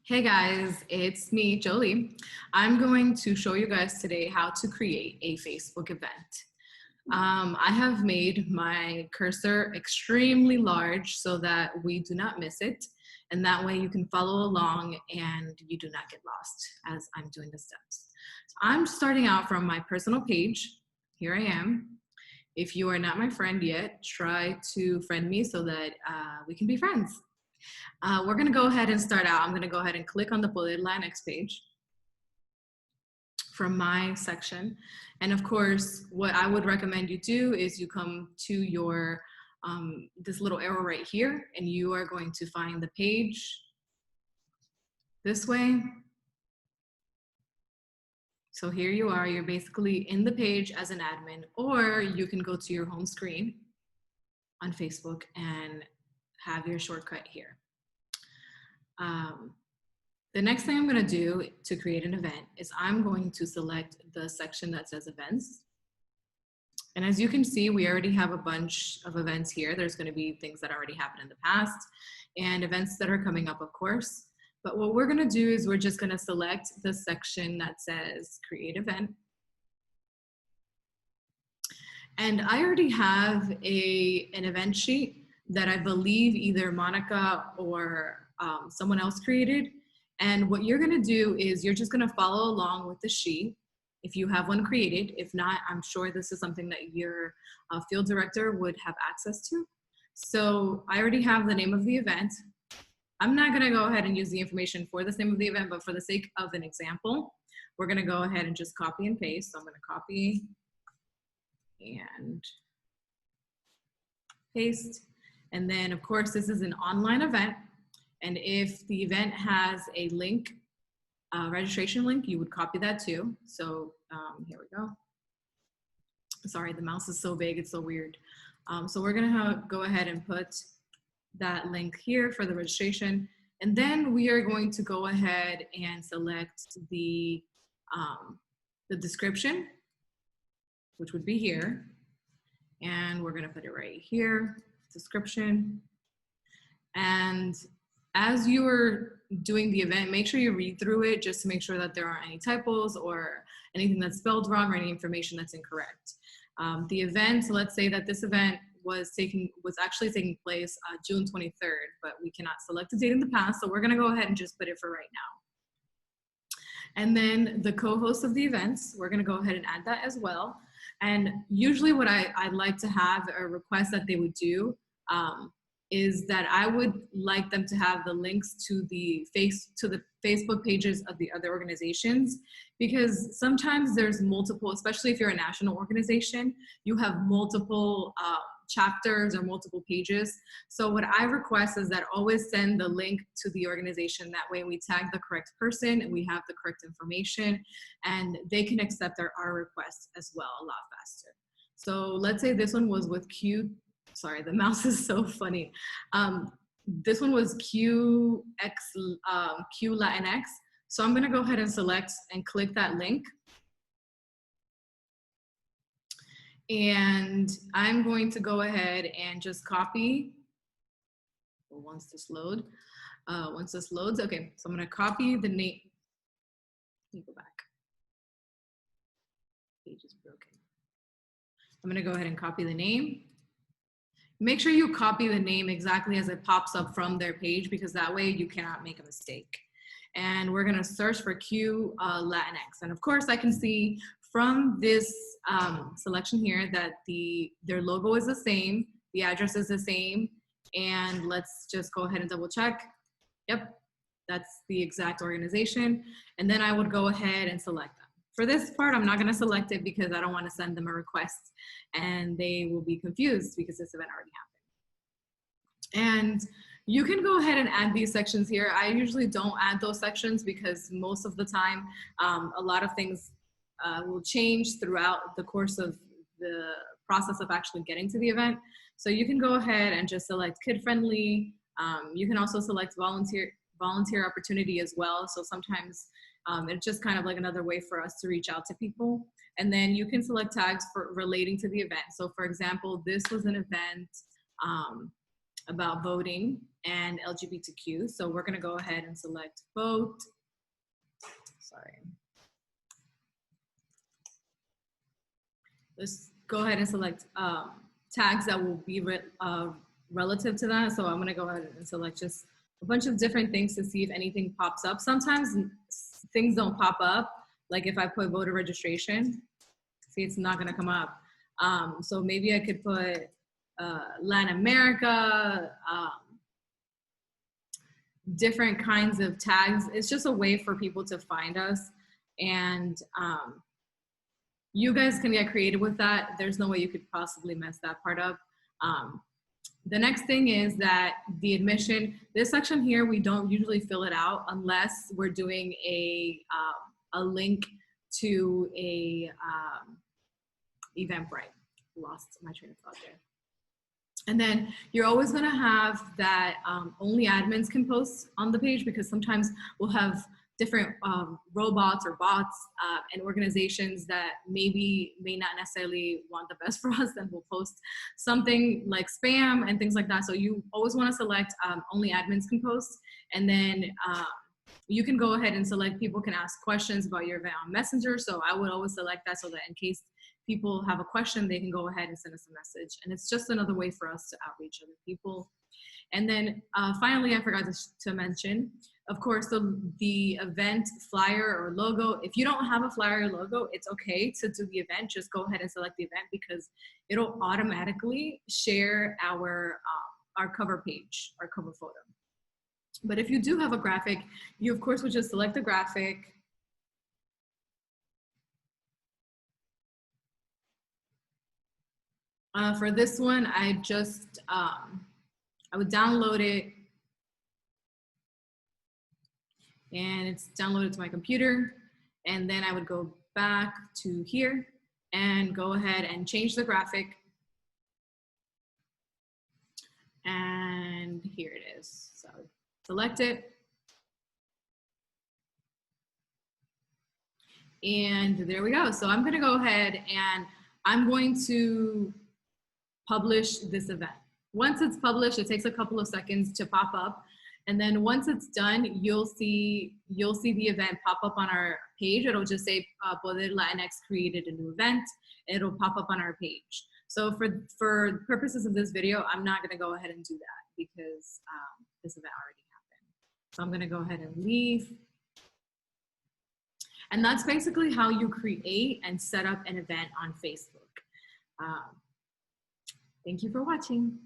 Hey guys, it's me, Jolie. I'm going to show you guys today how to create a Facebook event. I have made my cursor extremely large so that we do not miss it. And that way you can follow along and you do not get lost as I'm doing the steps. So I'm starting out from my personal page. Here I am. If you are not my friend yet, try to friend me so that we can be friends. We're gonna go ahead and start out. I'm gonna go ahead and click on the Poder Latinx page from my section. And of course, what I would recommend you do is you come to your, this little arrow right here, and you are going to find the page this way. So here you are, you're basically in the page as an admin, or you can go to your home screen on Facebook and have your shortcut here. The next thing I'm going to do to create an event is I'm going to select the section that says events. And as you can see, we already have a bunch of events here. There's going to be things that already happened in the past and events that are coming up, of course. But what we're going to do is we're just going to select the section that says create event. And I already have an event sheet that I believe either Monica or someone else created. And what you're gonna do is you're just gonna follow along with the sheet if you have one created. If not, I'm sure this is something that your field director would have access to. So I already have the name of the event. I'm not gonna go ahead and use the information for this name of the event, but for the sake of an example, we're gonna go ahead and just copy and paste. So I'm gonna copy and paste. And then of course, this is an online event. And if the event has a link, registration link, you would copy that too. So here we go. Sorry, the mouse is so big, it's so weird. So we're gonna go ahead and put that link here for the registration. And then we are going to go ahead and select the description, which would be here. And we're gonna put it right here, description. And as you are doing the event, make sure you read through it just to make sure that there aren't any typos or anything that's spelled wrong or any information that's incorrect. The event, so let's say that this event was actually taking place June 23rd, but we cannot select a date in the past, so we're gonna go ahead and just put it for right now. And then the co-host of the events, we're gonna go ahead and add that as well. And usually what I'd like to have a request that they would do is that I would like them to have the links to the Facebook pages of the other organizations, because sometimes there's multiple, especially if you're a national organization, you have multiple chapters or multiple pages. So what I request is that always send the link to the organization. That way we tag the correct person and we have the correct information and they can accept our requests as well a lot faster. So let's say this one was with sorry, the mouse is so funny. This one was Q Latinx. So I'm gonna go ahead and select and click that link. And I'm going to go ahead and just copy, once this loads, okay, so I'm gonna copy the name. Let me go back. Page is broken. I'm gonna go ahead and copy the name. Make sure you copy the name exactly as it pops up from their page, because that way you cannot make a mistake. And we're gonna search for Q Latinx. And of course I can see from this selection here that their logo is the same, the address is the same, and let's just go ahead and double check. Yep, that's the exact organization. And then I would go ahead and select them. For this part, I'm not gonna select it because I don't wanna send them a request and they will be confused because this event already happened. And you can go ahead and add these sections here. I usually don't add those sections because most of the time, a lot of things will change throughout the course of the process of actually getting to the event. So you can go ahead and just select kid-friendly. You can also select volunteer opportunity as well. So sometimes it's just kind of like another way for us to reach out to people. And then you can select tags for relating to the event. So for example, this was an event about voting and LGBTQ. So we're gonna go ahead and select vote. Sorry. Let's go ahead and select tags that will be relative to that. So I'm gonna go ahead and select just a bunch of different things to see if anything pops up. Sometimes things don't pop up. Like if I put voter registration, see, it's not gonna come up. So maybe I could put Latin America, different kinds of tags. It's just a way for people to find us. And you guys can get creative with that. There's no way you could possibly mess that part up. The next thing is that the admission, this section here, we don't usually fill it out unless we're doing a link to a Eventbrite. Lost my train of thought there. And then you're always gonna have that only admins can post on the page, because sometimes we'll have different robots or bots and organizations that may not necessarily want the best for us, then we'll post something like spam and things like that. So you always wanna select only admins can post, and then you can go ahead and select people can ask questions about your event on Messenger. So I would always select that so that in case people have a question, they can go ahead and send us a message. And it's just another way for us to outreach other people. And then finally, I forgot to mention, of course, the event flyer or logo. If you don't have a flyer or logo, it's okay to do the event. Just go ahead and select the event, because it'll automatically share our cover page, our cover photo. But if you do have a graphic, you of course would just select the graphic. For this one, I just, I would download it, and it's downloaded to my computer. And then I would go back to here and go ahead and change the graphic. And here it is. So select it. And there we go. So I'm gonna go ahead and I'm going to publish this event. Once it's published, it takes a couple of seconds to pop up. And then once it's done, you'll see the event pop up on our page. It'll just say Poder Latinx created a new event. It'll pop up on our page. So for purposes of this video, I'm not gonna go ahead and do that because this event already happened. So I'm gonna go ahead and leave. And that's basically how you create and set up an event on Facebook. Thank you for watching.